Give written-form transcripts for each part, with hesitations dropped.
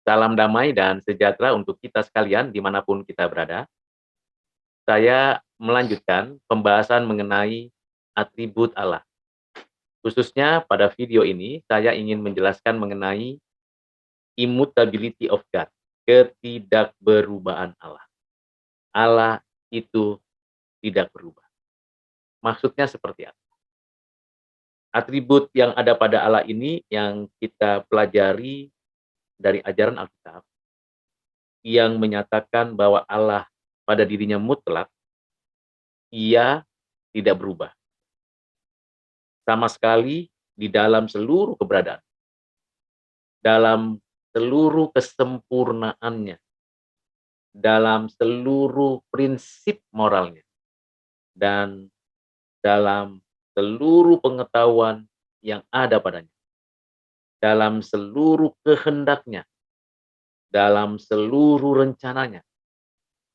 Salam damai dan sejahtera untuk kita sekalian dimanapun kita berada. Saya melanjutkan pembahasan mengenai atribut Allah. Khususnya pada video ini, saya ingin menjelaskan mengenai immutability of God, ketidakberubahan Allah. Allah itu tidak berubah. Maksudnya seperti apa? Atribut yang ada pada Allah ini yang kita pelajari dari ajaran Alkitab, yang menyatakan bahwa Allah pada dirinya mutlak, ia tidak berubah sama sekali di dalam seluruh keberadaan, dalam seluruh kesempurnaannya, dalam seluruh prinsip moralnya, dan dalam seluruh pengetahuan yang ada padanya, dalam seluruh kehendaknya, dalam seluruh rencananya,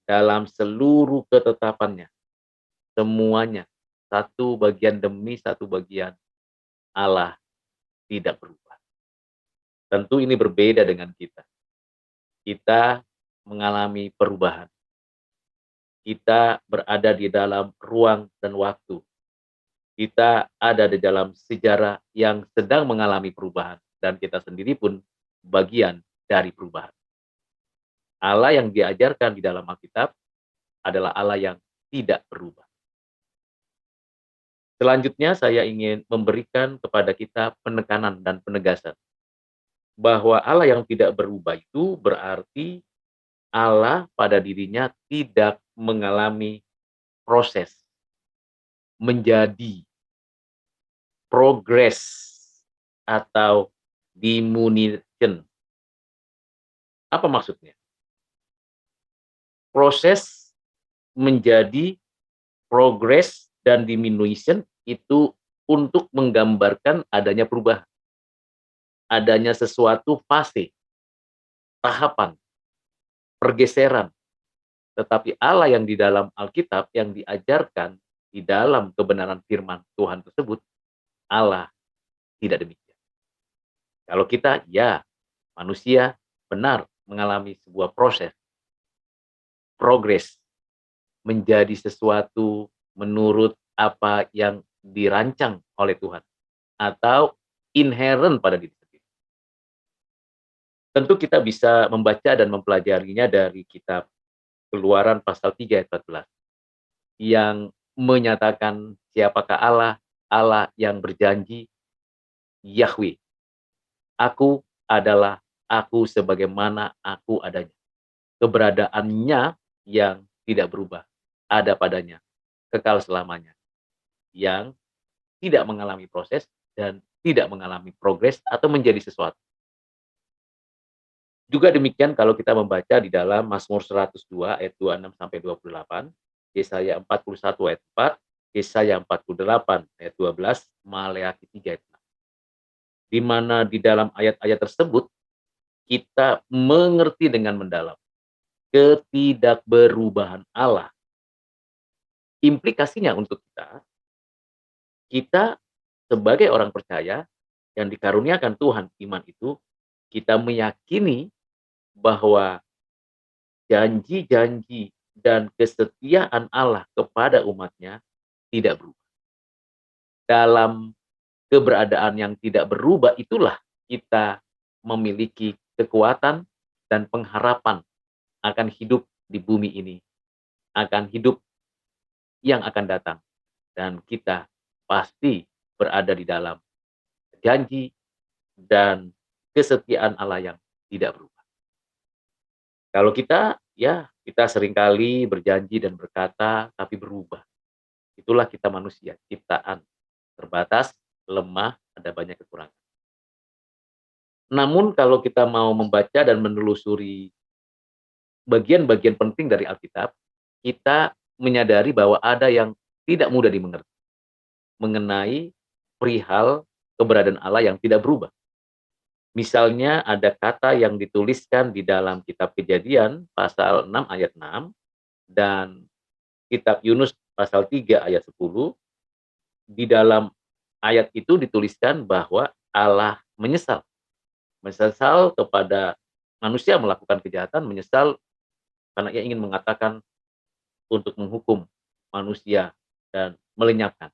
dalam seluruh ketetapannya, semuanya satu bagian demi satu bagian Allah tidak berubah. Tentu ini berbeda dengan kita. Kita mengalami perubahan. Kita berada di dalam ruang dan waktu. Kita ada di dalam sejarah yang sedang mengalami perubahan. Dan kita sendiri pun bagian dari perubahan. Allah yang diajarkan di dalam Alkitab adalah Allah yang tidak berubah. Selanjutnya saya ingin memberikan kepada kita penekanan dan penegasan bahwa Allah yang tidak berubah itu berarti Allah pada dirinya tidak mengalami proses menjadi, progres, atau diminution. Apa maksudnya? Proses menjadi, progress, dan diminution itu untuk menggambarkan adanya perubahan, adanya sesuatu fase, tahapan, pergeseran. Tetapi Allah yang di dalam Alkitab yang diajarkan di dalam kebenaran firman Tuhan tersebut, Allah tidak demikian. Kalau kita, ya, manusia benar mengalami sebuah proses, progres, menjadi sesuatu menurut apa yang dirancang oleh Tuhan, atau inherent pada diri sendiri. Tentu kita bisa membaca dan mempelajarinya dari kitab Keluaran pasal 3 ayat 14, yang menyatakan siapakah Allah, Allah yang berjanji, Yahweh, aku adalah aku sebagaimana aku adanya. Keberadaannya yang tidak berubah, ada padanya, kekal selamanya, yang tidak mengalami proses dan tidak mengalami progres atau menjadi sesuatu. Juga demikian kalau kita membaca di dalam Mazmur 102 ayat 26 sampai 28, Yesaya 41 ayat 4, Yesaya 48 ayat 12, Maleakhi 3 ayat 6. Di mana di dalam ayat-ayat tersebut kita mengerti dengan mendalam ketidakberubahan Allah. Implikasinya untuk kita, kita sebagai orang percaya yang dikaruniakan Tuhan iman itu, kita meyakini bahwa janji-janji dan kesetiaan Allah kepada umatnya tidak berubah. Dalam keberadaan yang tidak berubah itulah kita memiliki kekuatan dan pengharapan akan hidup di bumi ini, akan hidup yang akan datang. Dan kita pasti berada di dalam janji dan kesetiaan Allah yang tidak berubah. Kalau kita, ya, kita seringkali berjanji dan berkata, tapi berubah. Itulah kita manusia, ciptaan, terbatas, lemah, ada banyak kekurangan. Namun kalau kita mau membaca dan menelusuri bagian-bagian penting dari Alkitab, kita menyadari bahwa ada yang tidak mudah dimengerti mengenai perihal keberadaan Allah yang tidak berubah. Misalnya ada kata yang dituliskan di dalam kitab Kejadian pasal 6 ayat 6 dan kitab Yunus pasal 3 ayat 10. Di dalam ayat itu dituliskan bahwa Allah menyesal. Menyesal kepada manusia melakukan kejahatan menyesal karena ia ingin mengatakan untuk menghukum manusia dan melenyapkan.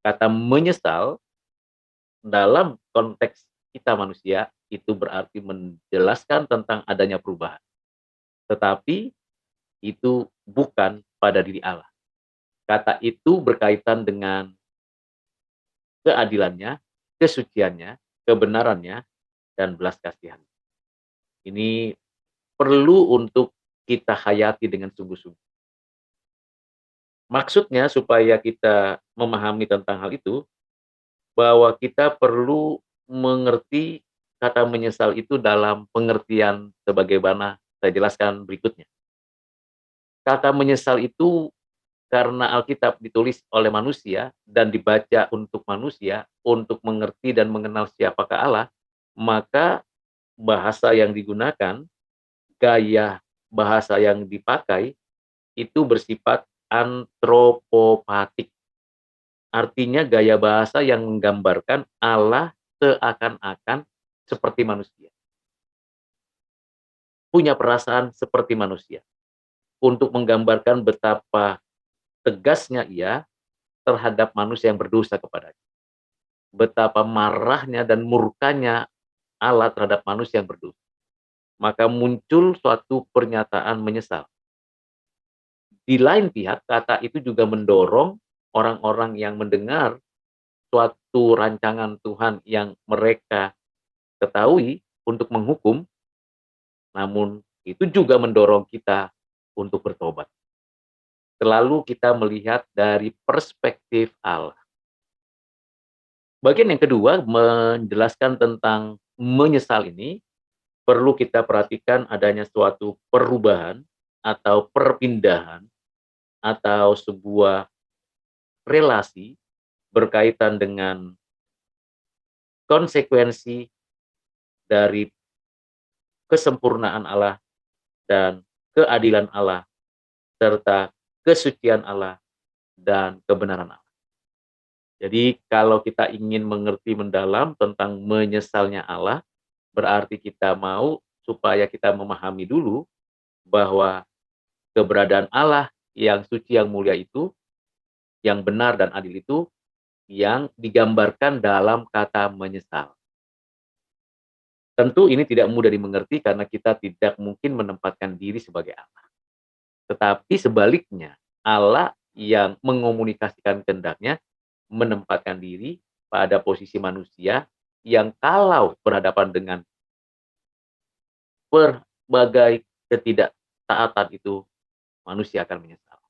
Kata menyesal dalam konteks kita manusia itu berarti menjelaskan tentang adanya perubahan. Tetapi itu bukan pada diri Allah. Kata itu berkaitan dengan keadilannya, kesuciannya, kebenarannya, dan belas kasihan. Ini perlu untuk kita hayati dengan sungguh-sungguh. Maksudnya supaya kita memahami tentang hal itu, bahwa kita perlu mengerti kata menyesal itu dalam pengertian sebagaimana saya jelaskan berikutnya. Kata menyesal itu karena Alkitab ditulis oleh manusia dan dibaca untuk manusia, untuk mengerti dan mengenal siapakah Allah, maka bahasa yang digunakan, gaya bahasa yang dipakai, itu bersifat antropopatik. Artinya gaya bahasa yang menggambarkan Allah seakan-akan seperti manusia. Punya perasaan seperti manusia. Untuk menggambarkan betapa tegasnya ia terhadap manusia yang berdosa kepadanya. Betapa marahnya dan murkanya Allah terhadap manusia yang berdosa. Maka muncul suatu pernyataan menyesal. Di lain pihak, kata itu juga mendorong orang-orang yang mendengar suatu rancangan Tuhan yang mereka ketahui untuk menghukum, namun itu juga mendorong kita untuk bertobat. Selalu kita melihat dari perspektif Allah. Bagian yang kedua menjelaskan tentang menyesal ini, perlu kita perhatikan adanya suatu perubahan atau perpindahan atau sebuah relasi berkaitan dengan konsekuensi dari kesempurnaan Allah dan keadilan Allah serta kesucian Allah dan kebenaran Allah. Jadi kalau kita ingin mengerti mendalam tentang menyesalnya Allah, berarti kita mau supaya kita memahami dulu bahwa keberadaan Allah yang suci yang mulia itu, yang benar dan adil itu, yang digambarkan dalam kata menyesal. Tentu ini tidak mudah dimengerti karena kita tidak mungkin menempatkan diri sebagai Allah. Tetapi sebaliknya, Allah yang mengomunikasikan kehendaknya menempatkan diri pada posisi manusia yang kalau berhadapan dengan berbagai ketidaktaatan itu, manusia akan menyesal.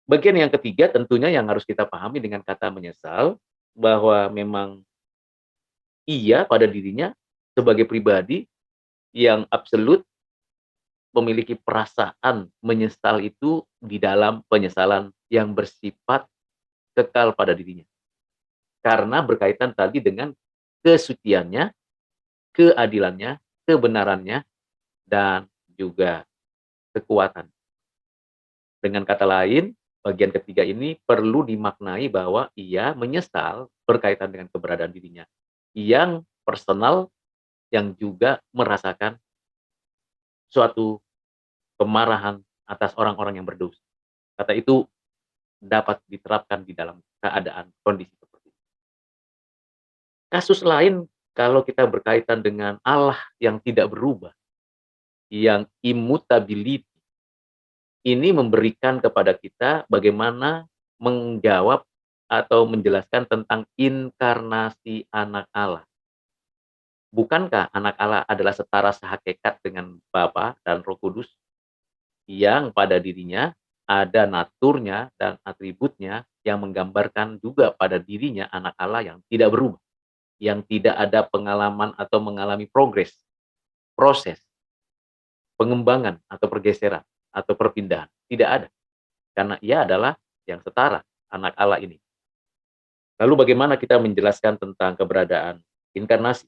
Bagian yang ketiga tentunya yang harus kita pahami dengan kata menyesal, bahwa memang ia pada dirinya sebagai pribadi yang absolut memiliki perasaan menyesal itu di dalam penyesalan yang bersifat kekal pada dirinya. Karena berkaitan tadi dengan kesuciannya, keadilannya, kebenarannya, dan juga kekuatan. Dengan kata lain, bagian ketiga ini perlu dimaknai bahwa ia menyesal berkaitan dengan keberadaan dirinya yang personal, yang juga merasakan suatu kemarahan atas orang-orang yang berdosa. Kata itu dapat diterapkan di dalam keadaan kondisi seperti itu. Kasus lain kalau kita berkaitan dengan Allah yang tidak berubah, yang immutability, ini memberikan kepada kita bagaimana menjawab atau menjelaskan tentang inkarnasi anak Allah. Bukankah anak Allah adalah setara sehakikat dengan Bapa dan Roh Kudus yang pada dirinya ada naturnya dan atributnya yang menggambarkan juga pada dirinya anak Allah yang tidak berubah, yang tidak ada pengalaman atau mengalami proses, pengembangan atau pergeseran atau perpindahan. Tidak ada. Karena ia adalah yang setara, anak Allah ini. Lalu bagaimana kita menjelaskan tentang keberadaan inkarnasi?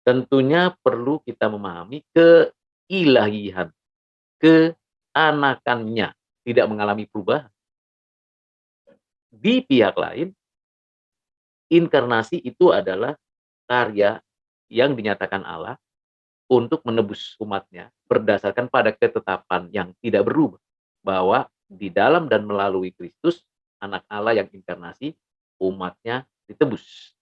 Tentunya perlu kita memahami keilahian, keanakannya, tidak mengalami perubahan. Di pihak lain, inkarnasi itu adalah karya yang dinyatakan Allah untuk menebus umatnya berdasarkan pada ketetapan yang tidak berubah, bahwa di dalam dan melalui Kristus, anak Allah yang inkarnasi, umatnya ditebus.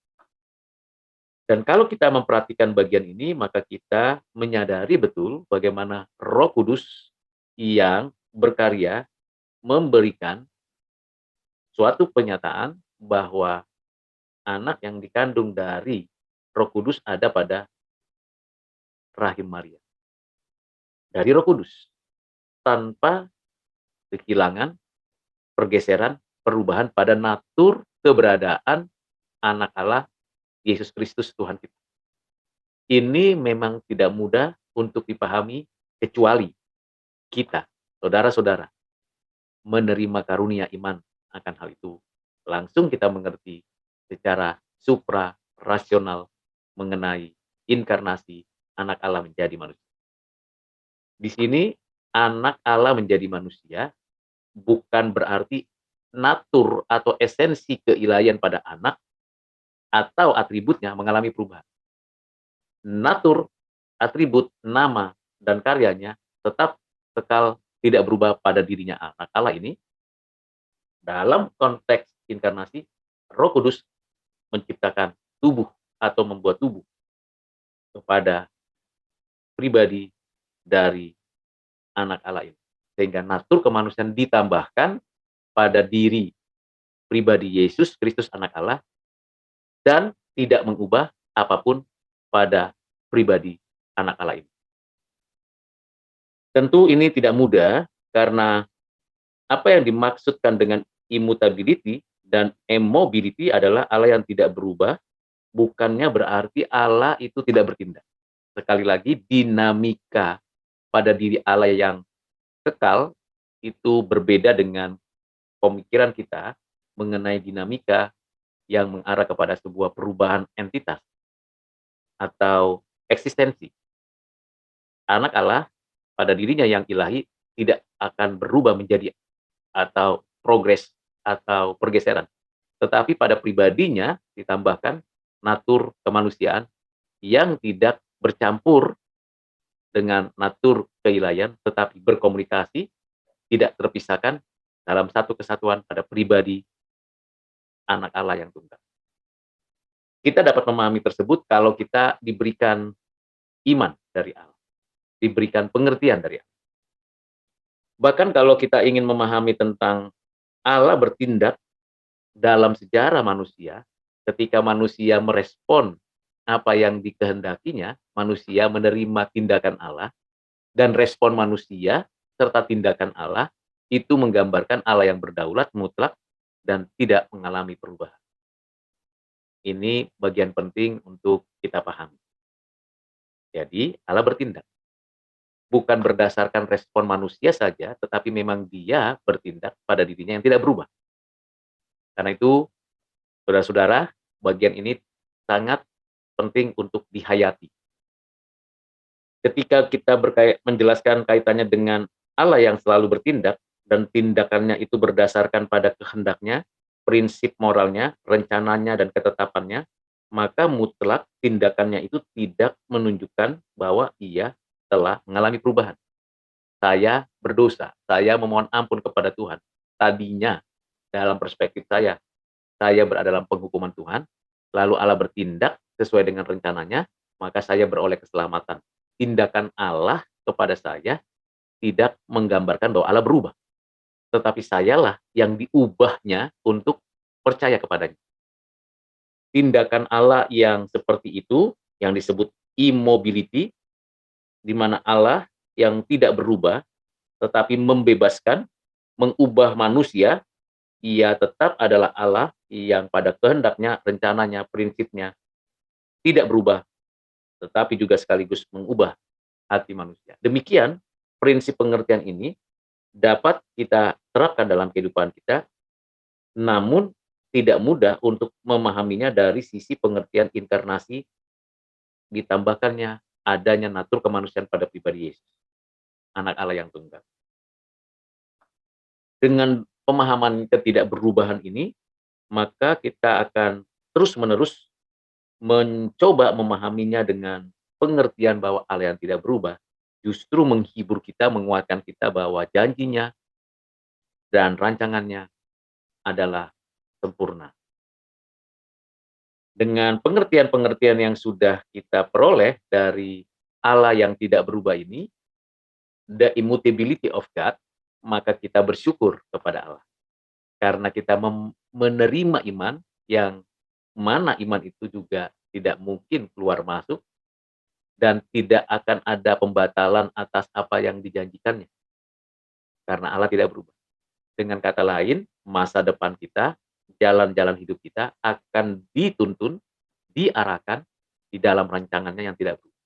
Dan kalau kita memperhatikan bagian ini, maka kita menyadari betul bagaimana Roh Kudus yang berkarya memberikan suatu penyataan bahwa anak yang dikandung dari Roh Kudus ada pada rahim Maria. Dari Roh Kudus, tanpa kehilangan, pergeseran, perubahan pada natur keberadaan anak Allah Yesus Kristus Tuhan kita. Ini memang tidak mudah untuk dipahami kecuali kita, saudara-saudara, menerima karunia iman akan hal itu. Langsung kita mengerti secara supra rasional mengenai inkarnasi anak Allah menjadi manusia. Di sini anak Allah menjadi manusia bukan berarti natur atau esensi keilahian pada anak atau atributnya mengalami perubahan. Natur, atribut, nama, dan karyanya tetap kekal tidak berubah pada dirinya anak Allah ini. Dalam konteks inkarnasi, Roh Kudus menciptakan tubuh atau membuat tubuh kepada pribadi dari anak Allah ini. Sehingga natur kemanusiaan ditambahkan pada diri pribadi Yesus Kristus anak Allah dan tidak mengubah apapun pada pribadi anak Allah ini. Tentu ini tidak mudah karena apa yang dimaksudkan dengan immutability dan immobility adalah Allah yang tidak berubah, bukannya berarti Allah itu tidak bertindak. Sekali lagi, dinamika pada diri Allah yang kekal itu berbeda dengan pemikiran kita mengenai dinamika yang mengarah kepada sebuah perubahan entitas atau eksistensi. Anak Allah pada dirinya yang ilahi tidak akan berubah menjadi atau progres atau pergeseran. Tetapi pada pribadinya ditambahkan natur kemanusiaan yang tidak bercampur dengan natur keilahian, tetapi berkomunikasi, tidak terpisahkan dalam satu kesatuan pada pribadi anak Allah yang tunggal. Kita dapat memahami tersebut kalau kita diberikan iman dari Allah, diberikan pengertian dari Allah. Bahkan kalau kita ingin memahami tentang Allah bertindak dalam sejarah manusia, ketika manusia merespon apa yang dikehendakinya, manusia menerima tindakan Allah, dan respon manusia serta tindakan Allah itu menggambarkan Allah yang berdaulat mutlak dan tidak mengalami perubahan. Ini bagian penting untuk kita pahami. Jadi Allah bertindak bukan berdasarkan respon manusia saja, tetapi memang dia bertindak pada dirinya yang tidak berubah. Karena itu, saudara-saudara, bagian ini sangat penting untuk dihayati. Ketika kita menjelaskan kaitannya dengan Allah yang selalu bertindak, dan tindakannya itu berdasarkan pada kehendaknya, prinsip moralnya, rencananya, dan ketetapannya, maka mutlak tindakannya itu tidak menunjukkan bahwa ia telah mengalami perubahan. Saya berdosa, saya memohon ampun kepada Tuhan. Tadinya, dalam perspektif saya berada dalam penghukuman Tuhan, lalu Allah bertindak sesuai dengan rencananya, maka saya beroleh keselamatan. Tindakan Allah kepada saya tidak menggambarkan bahwa Allah berubah, tetapi sayalah yang diubahnya untuk percaya kepadanya. Tindakan Allah yang seperti itu, yang disebut immobility, di mana Allah yang tidak berubah, tetapi membebaskan, mengubah manusia, ia tetap adalah Allah yang pada kehendaknya, rencananya, prinsipnya tidak berubah, tetapi juga sekaligus mengubah hati manusia. Demikian prinsip pengertian ini dapat kita terapkan dalam kehidupan kita, namun tidak mudah untuk memahaminya dari sisi pengertian inkarnasi, ditambahkannya adanya natur kemanusiaan pada pribadi Yesus, anak Allah yang tunggal. Dengan pemahaman ketidakberubahan ini, maka kita akan terus-menerus mencoba memahaminya dengan pengertian bahwa Allah yang tidak berubah, justru menghibur kita, menguatkan kita bahwa janjinya dan rancangannya adalah sempurna. Dengan pengertian-pengertian yang sudah kita peroleh dari Allah yang tidak berubah ini, the immutability of God, maka kita bersyukur kepada Allah. Karena kita menerima iman, yang mana iman itu juga tidak mungkin keluar masuk, dan tidak akan ada pembatalan atas apa yang dijanjikannya, karena Allah tidak berubah. Dengan kata lain, masa depan kita, jalan-jalan hidup kita akan dituntun, diarahkan di dalam rancangannya yang tidak berubah.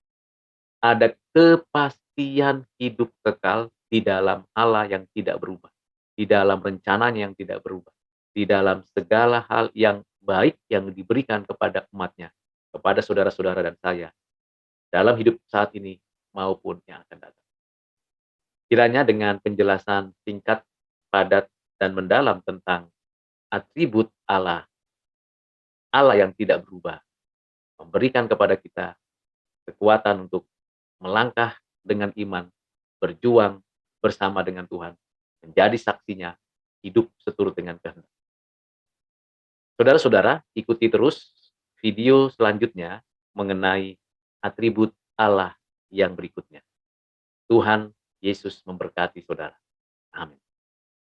Ada kepastian hidup kekal di dalam Allah yang tidak berubah, di dalam rencananya yang tidak berubah, di dalam segala hal yang baik yang diberikan kepada umatnya, kepada saudara-saudara dan saya, dalam hidup saat ini maupun yang akan datang. Kiranya dengan penjelasan singkat, padat, dan mendalam tentang atribut Allah, Allah yang tidak berubah, memberikan kepada kita kekuatan untuk melangkah dengan iman, berjuang bersama dengan Tuhan, menjadi saksinya, hidup seturut dengan kehendak. Saudara-saudara, ikuti terus video selanjutnya mengenai atribut Allah yang berikutnya. Tuhan Yesus memberkati saudara. Amin.